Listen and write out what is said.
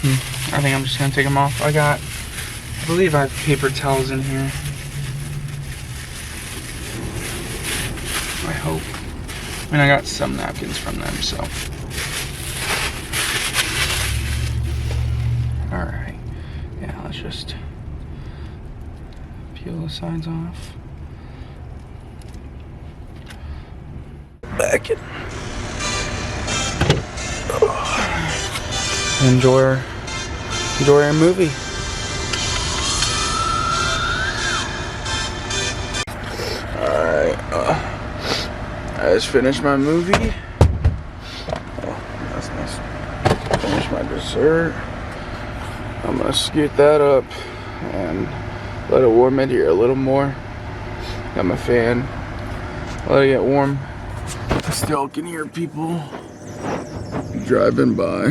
I think I'm just gonna take them off. I believe I have paper towels in here. I hope. I mean, I got some napkins from them, so. Alright. Yeah, let's just peel the sides off. Back in. Enjoy our movie. Alright, I just finished my movie. Oh, that's nice. Finished my dessert. I'm gonna scoot that up and let it warm in here a little more. Got my fan. Let it get warm. I still can hear people driving by.